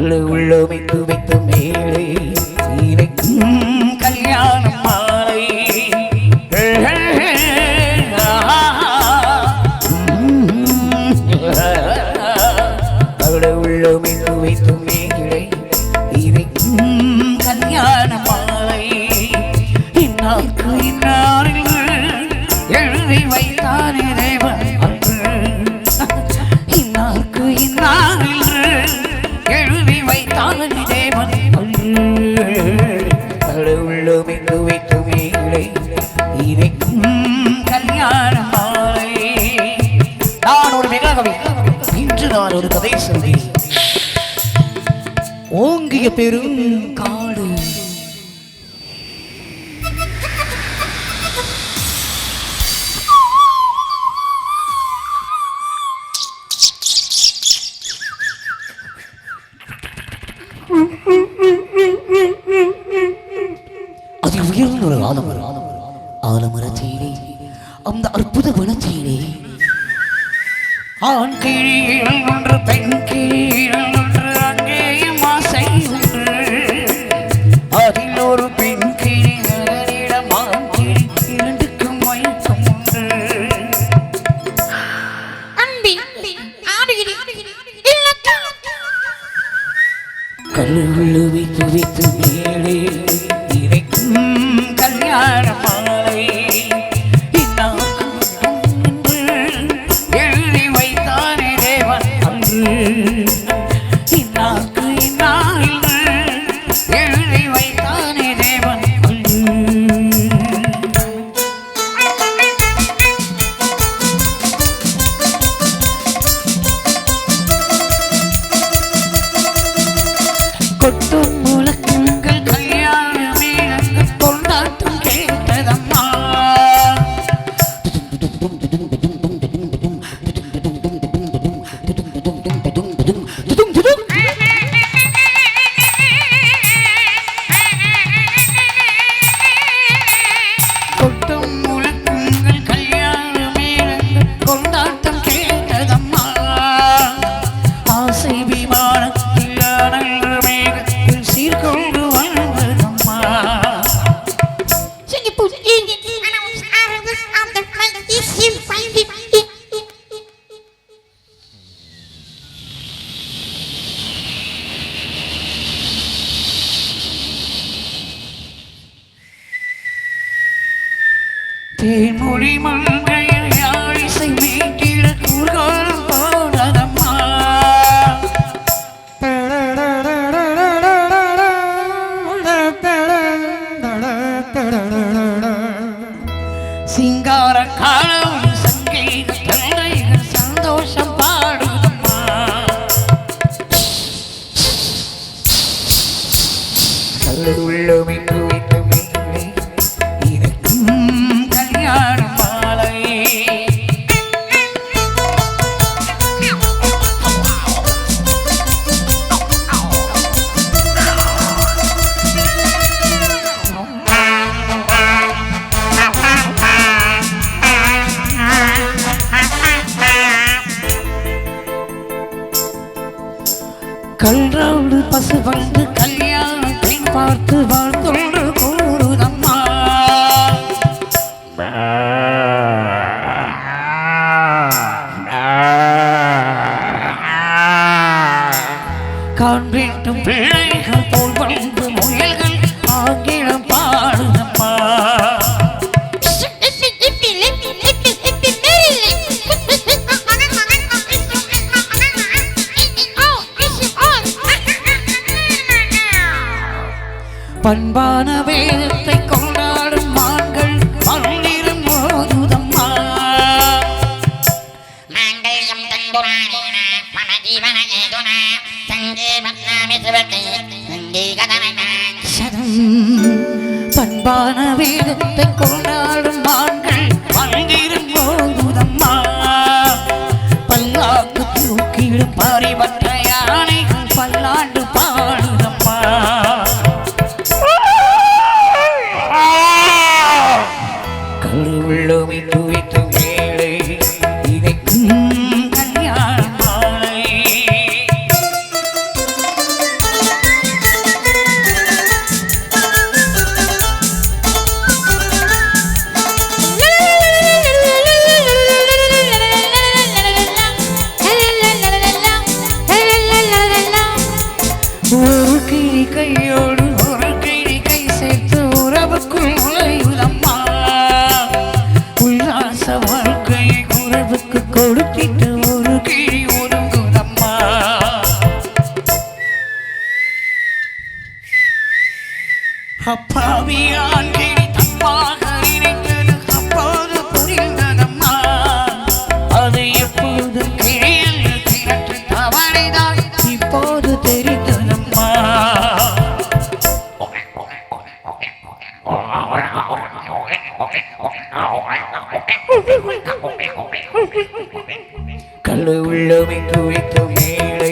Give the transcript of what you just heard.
கல்லு உள்ளமைத்து வைத்த மேலே இணைக்கும் கல்யாண மாலை கல்லு உள்ளமைத்து வைத்த மேலே இணைக்கும் கல்யாண மாலை இன்னாருக்கு இன்னாரில் எழுதி வைத்தானே தேவன் இன்னாருக்கு இன்னாரில் எழுதி வைத்தானே தேவன் உள்ளமைத்து வைத்து மேலே இணைக்கும் கல்யாண மாலை. நான் ஒரு மெகாகவி. இன்று நான் ஒரு கதை சொல்லி ஓங்கிய பெரும் காடு அது உயர்ந்த ஒரு ஆலமரத்திலே அந்த அற்புத வனத்திலே ஆண் கிளியில் ஒன்று பெண் கிளியில் ஒன்று அங்கேயும் ஆசை ஒன்று அதில் ஒரு பெண் கிளி அதனிடம் ஆண் கிளி இரண்டுக்கும் மயக்கம் உண்டு. கல்லு வைத்து வைத்து மேலே இறைக்கும் கல்யாண மாலை எழுதி வைத்தானே தேவன் அன்று இன்னாக்கு இன்னாயில் எழுதி வைத்தானே தேவன் கொட்டும் முழக்கங்கள் கல்யாண மேளங்கள் கொண்டாட்டம் கேட்டதம்மா. கொட்டும் முழக்கங்கள் கல்யாண மேளங்கள் கொண்டாட்டம் கேட்டதம்மா. ஆசை விமானத்தில் அனல் மேகத்தில் சீர்கொண்டு வாழ்ந்ததம்மா. தேன்மொழி மங்கையில் யாழிசை மீட்டிட கூர்காலம் போனதம்மா. சிங்கார காலம் சங்கீத தந்தைகள் சந்தோஷம் பாடுதம்மா. கல்லு உள்ளமைத்து வைத்த மேலே இணைக்கும் கல்யாண மாலை. கல்றாடு பசு வந்து கல்யாணத்தை பார்த்து வாழ்த்தொன்று கூறுதம்மா. காண்பேட்டும் பிள்ளைகள் போல் வந்து முயல்கள் ஆங்கிலம் பாடுதம்மா. பண்பான வேதத்தை கொண்டாடும் மான்கள் பல்லிரும் மோதுதம்மா. பண்பான வேதத்தை கொண்டாடும் மான்கள் பல்லிரும் மோதுதம்மா. பல்லாக்கு தூக்கிடும் பறிபற்ற யானைகள் பல்லாண்டு பாடுதம்மா. உள்ளமைத்து வைத்த மேலே இணைக்கும் கல்யாண மாலை. அப்பாவியான் கிளி தப்பாக நினைத்தது அப்போது புரிந்ததம்மா. அது எப்போது கிளியில் திரட்டு தவறைதான் இப்போது தெரிந்ததம்மா. கல்லு உள்ளமை துவைத்து மேல